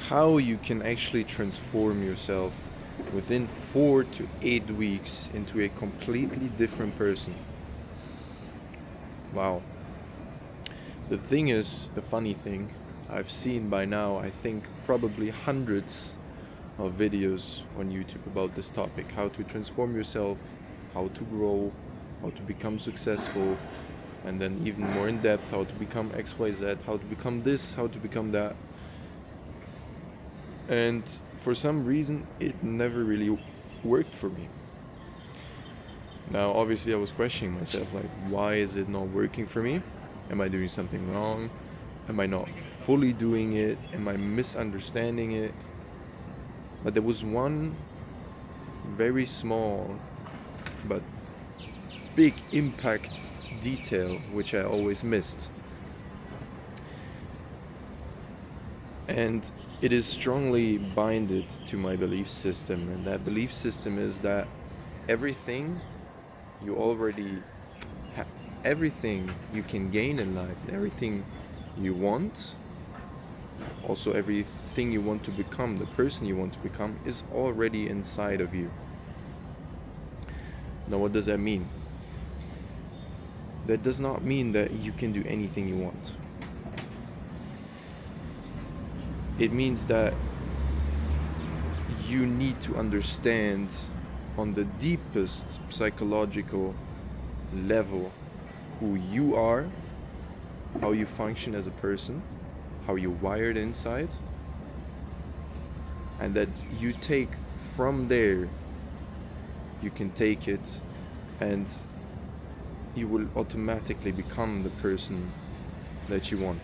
how you can actually transform yourself within 4 to 8 weeks into a completely different person. Wow. The thing is, the funny thing, I've seen by now, I think probably hundreds of videos on YouTube about this topic: how to transform yourself, how to grow, how to become successful, and then even more in depth, how to become XYZ, how to become this, how to become that. And for some reason, it never really worked for me. Now, obviously, I was questioning myself, like, why is it not working for me? Am I doing something wrong? Am I not fully doing it? Am I misunderstanding it? But there was one very small but big impact detail which I always missed. And it is strongly binded to my belief system, and that belief system is that everything you already have, everything you can gain in life, everything you want, also everything you want to become, the person you want to become, is already inside of you. Now, what does that mean? That does not mean that you can do anything you want. It means that you need to understand on the deepest psychological level who you are, how you function as a person, how you're wired inside, and that you take from there, you can take it, and you will automatically become the person that you want.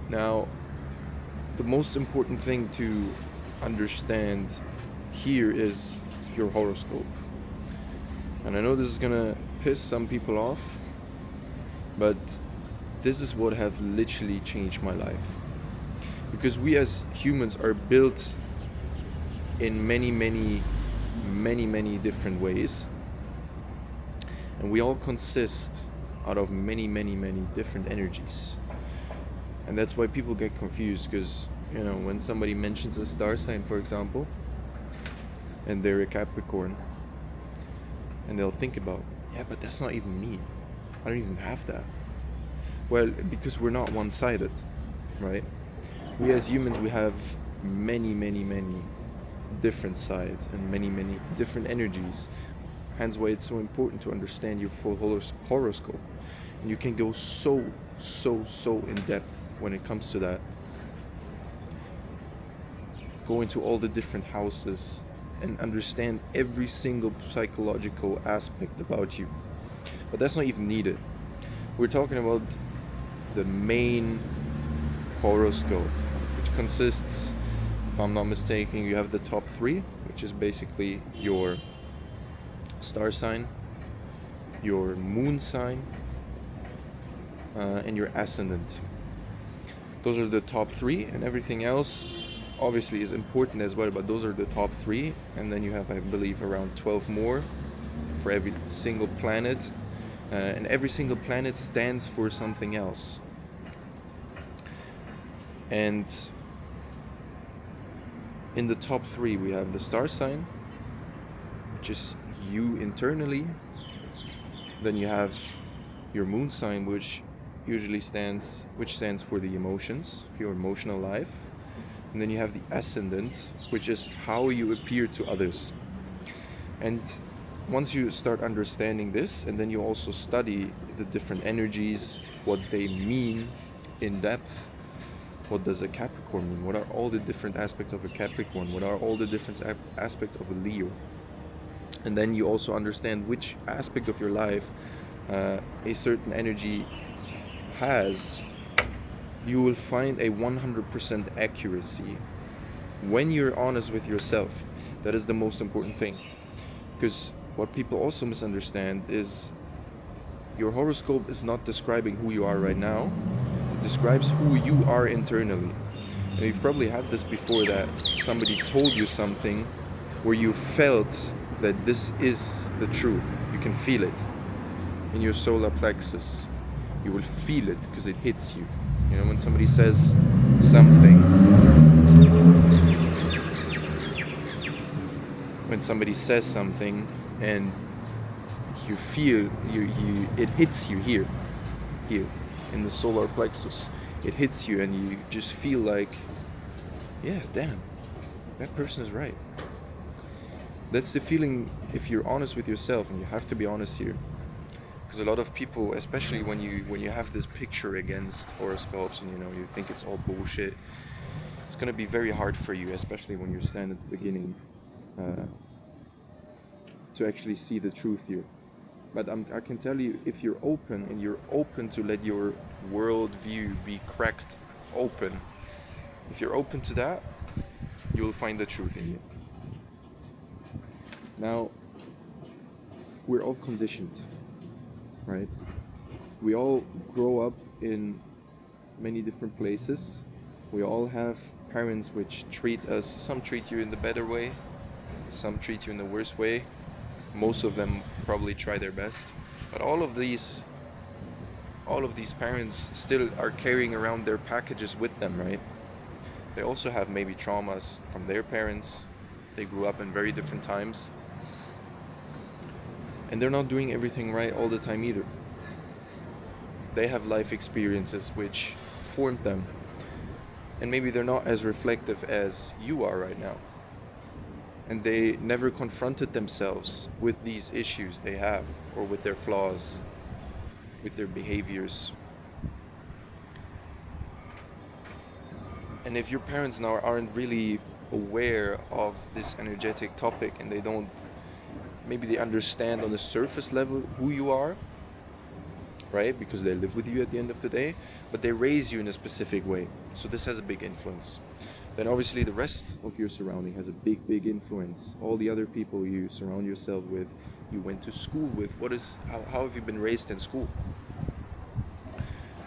Now, the most important thing to understand here is your horoscope. And I know this is gonna piss some people off, but this is what have literally changed my life. Because we as humans are built in many different ways, and we all consist out of many different energies. And that's why people get confused, because when somebody mentions a star sign, for example, and they're a Capricorn, and they'll think about, yeah, but that's not even me, I don't even have that. Well, because we're not one-sided, right? We as humans, we have many different sides and many different energies. Hence why it's so important to understand your full horoscope. And you can go so in depth when it comes to that. Go into all the different houses and understand every single psychological aspect about you. But that's not even needed. We're talking about the main horoscope, which consists, if I'm not mistaken, you have the top three, which is basically your star sign, your moon sign, and your ascendant. Those are the top three, and everything else obviously is important as well, but those are the top three. And then you have, I believe, around 12 more for every single planet, and every single planet stands for something else. And in the top three, we have the star sign, which is you internally. Then you have your moon sign, which stands for the emotions, your emotional life. And then you have the ascendant, which is how you appear to others. And once you start understanding this, and then you also study the different energies, what they mean in depth. What does a Capricorn mean? What are all the different aspects of a Capricorn? What are all the different aspects of a Leo? And then you also understand which aspect of your life a certain energy has. You will find a 100% accuracy when you're honest with yourself. That is the most important thing. Because what people also misunderstand is your horoscope is not describing who you are right now. It describes who you are internally. And you've probably had this before, that somebody told you something where you felt that this is the truth. You can feel it in your solar plexus. You will feel it because it hits you. You know, when somebody says something, and you feel it hits you here in the solar plexus. It hits you and you just feel like, yeah, damn, that person is right. That's the feeling if you're honest with yourself, and you have to be honest here. Because a lot of people, especially when you have this picture against horoscopes, and you think it's all bullshit, it's gonna be very hard for you, especially when you stand at the beginning, to actually see the truth here. But I can tell you, if you're open and you're open to let your worldview be cracked open, if you're open to that, you'll find the truth in you. Now, we're all conditioned, right? We all grow up in many different places. We all have parents which treat us, some treat you in the better way, some treat you in the worst way. Most of them probably try their best, but all of these parents still are carrying around their packages with them, right? They also have maybe traumas from their parents. They grew up in very different times, and they're not doing everything right all the time either. They have life experiences which formed them, and maybe they're not as reflective as you are right now. And they never confronted themselves with these issues they have, or with their flaws, with their behaviors. And if your parents now aren't really aware of this energetic topic, and maybe they understand on the surface level who you are, right? Because they live with you at the end of the day, but they raise you in a specific way. So this has a big influence. Then obviously the rest of your surrounding has a big influence. All the other people you surround yourself with, you went to school with, how have you been raised in school,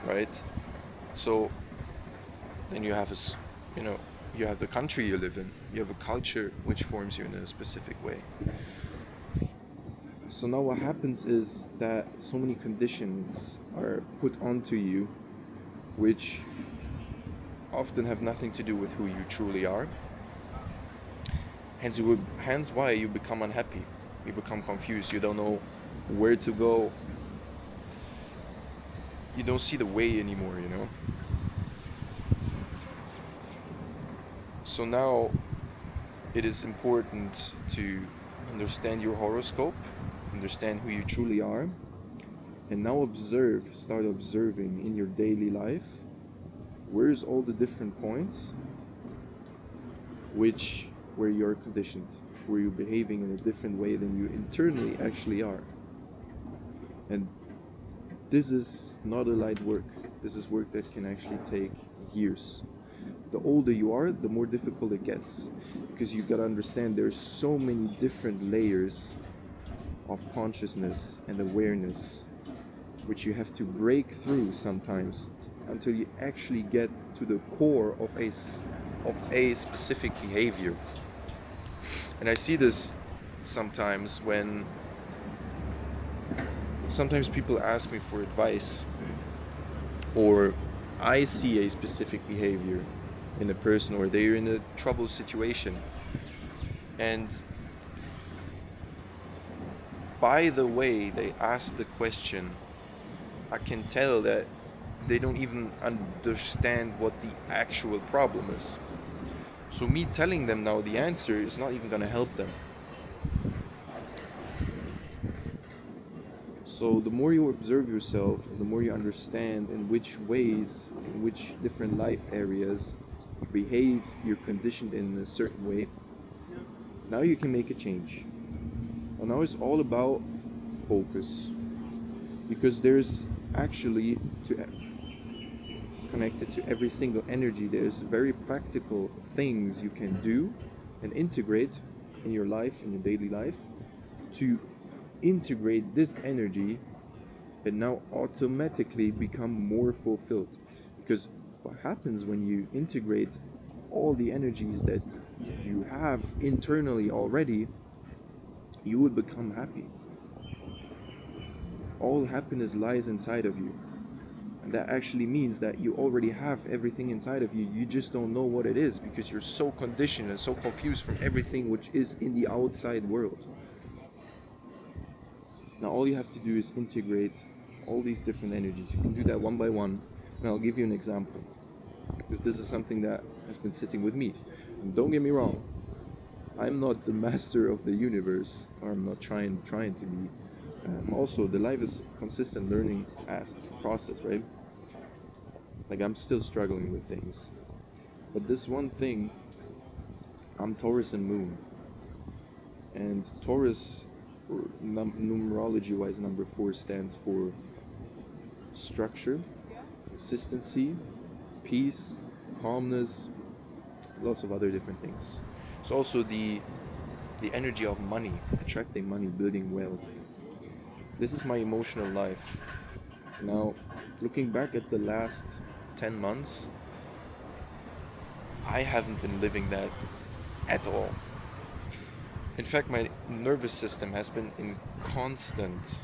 right? So then you have you have the country you live in, you have a culture which forms you in a specific way. So now what happens is that so many conditions are put onto you which often have nothing to do with who you truly are. Hence why you become unhappy, you become confused, you don't know where to go, you don't see the way anymore, So now it is important to understand your horoscope, understand who you truly are, and now start observing in your daily life, where's all the different points where you're conditioned, where you're behaving in a different way than you internally actually are. And this is not a light work. This is work that can actually take years. The older you are, the more difficult it gets, because you've got to understand there's so many different layers of consciousness and awareness which you have to break through sometimes until you actually get to the core of a specific behavior. And I see this sometimes when people ask me for advice, or I see a specific behavior in a person, or they're in a troubled situation, and by the way they ask the question, I can tell that they don't even understand what the actual problem is. So me telling them now the answer is not even going to help them. So the more you observe yourself, the more you understand in which ways, in which different life areas you behave, you're conditioned in a certain way, now you can make a change. And now it's all about focus, because there's actually, connected to every single energy, there's very practical things you can do and integrate in your life, in your daily life, to integrate this energy and now automatically become more fulfilled. Because what happens when you integrate all the energies that you have internally already, you will become happy. All happiness lies inside of you. And that actually means that you already have everything inside of you. You just don't know what it is because you're so conditioned and so confused from everything which is in the outside world. Now all you have to do is integrate all these different energies. You can do that one by one, and I'll give you an example, because this is something that has been sitting with me. And don't get me wrong, I'm not the master of the universe, or I'm not trying to be. Also, the life is consistent learning as process, right? Like I'm still struggling with things, but this one thing, I'm Taurus and Moon, and Taurus, numerology-wise, number 4 stands for structure, consistency, peace, calmness, lots of other different things. It's also the energy of money, attracting money, building wealth. This is my emotional life. Now, looking back at the last 10 months, I haven't been living that at all. In fact, my nervous system has been in constant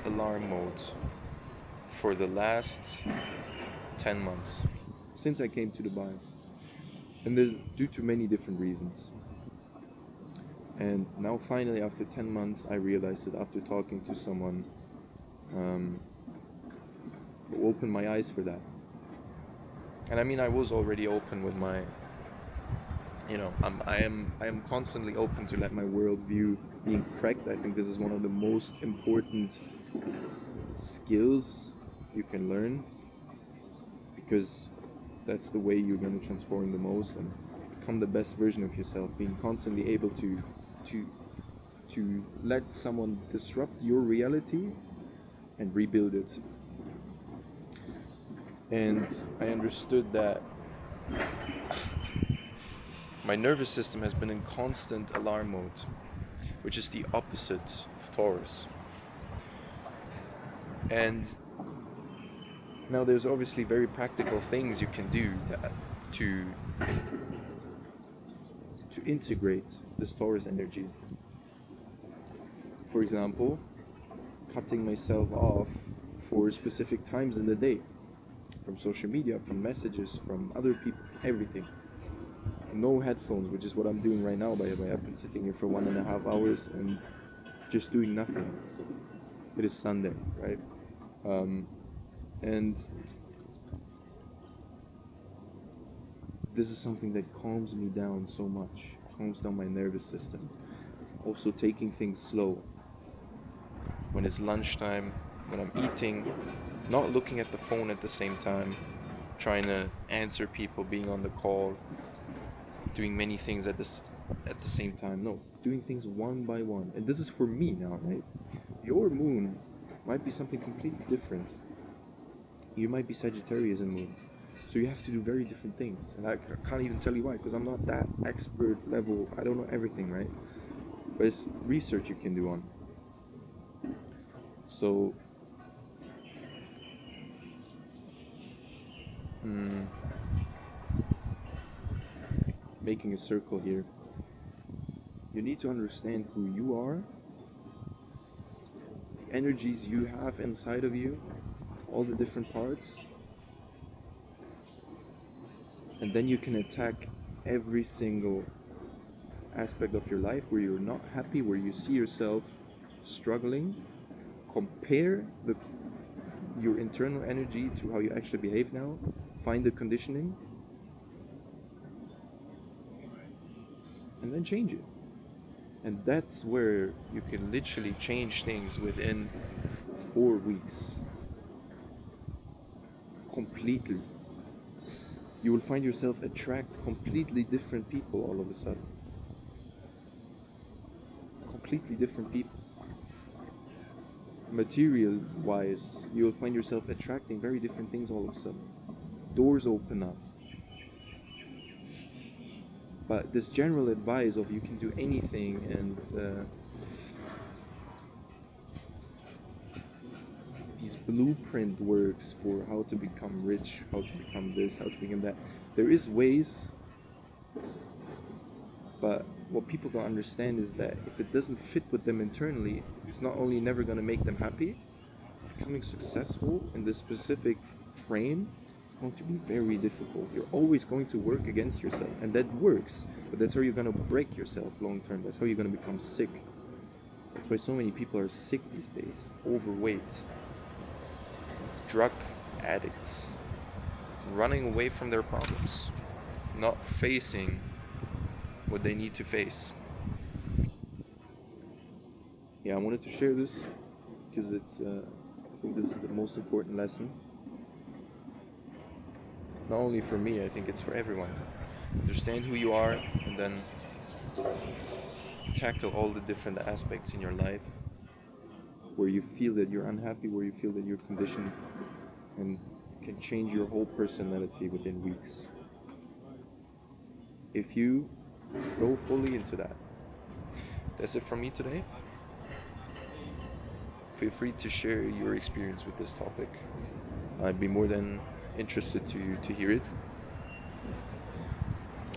alarm mode for the last 10 months, since I came to Dubai. And there's due to many different reasons. And now finally, after 10 months, I realized that after talking to someone who opened my eyes for that. And I mean, I was already open with my, I am constantly open to let my worldview being cracked. I think this is one of the most important skills you can learn, because that's the way you're going to transform the most and become the best version of yourself. Being constantly able to let someone disrupt your reality and rebuild it. And I understood that my nervous system has been in constant alarm mode, which is the opposite of Taurus. And now there's obviously very practical things you can do to integrate this Taurus energy. For example, cutting myself off for specific times in the day, from social media, from messages, from other people, everything. No headphones, which is what I'm doing right now, by the way. I've been sitting here for 1.5 hours and just doing nothing. It is Sunday, right? And this is something that calms me down so much, calms down my nervous system. Also taking things slow. When it's lunchtime, when I'm eating, not looking at the phone at the same time, trying to answer people, being on the call, doing many things at the same time. No, doing things one by one. And this is for me now, right? Your moon might be something completely different. You might be Sagittarius in moon. So you have to do very different things. And I can't even tell you why, because I'm not that expert level. I don't know everything, right? But it's research you can do on. So making a circle here. You need to understand who you are, the energies you have inside of you, all the different parts, and then you can attack every single aspect of your life where you're not happy, where you see yourself struggling. Compare your internal energy to how you actually behave now. Find the conditioning and then change it. And that's where you can literally change things within 4 weeks. Completely. You will find yourself attract completely different people all of a sudden. Completely different people. Material wise, you will find yourself attracting very different things all of a sudden. Doors open up. But this general advice of you can do anything and these blueprint works for how to become rich, how to become this, how to become that. There is ways, but what people don't understand is that if it doesn't fit with them internally, it's not only never going to make them happy, becoming successful in this specific frame is going to be very difficult. You're always going to work against yourself, and that works, but that's how you're going to break yourself long term. That's how you're going to become sick. That's why so many people are sick these days, overweight, drug addicts, running away from their problems, not facing what they need to face. Yeah, I wanted to share this because I think this is the most important lesson. Not only for me, I think it's for everyone. Understand who you are and then tackle all the different aspects in your life where you feel that you're unhappy, where you feel that you're conditioned, and can change your whole personality within weeks. If you go fully into that. That's it from me today. Feel free to share your experience with this topic. I'd be more than interested to hear it.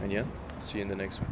And yeah, see you in the next one.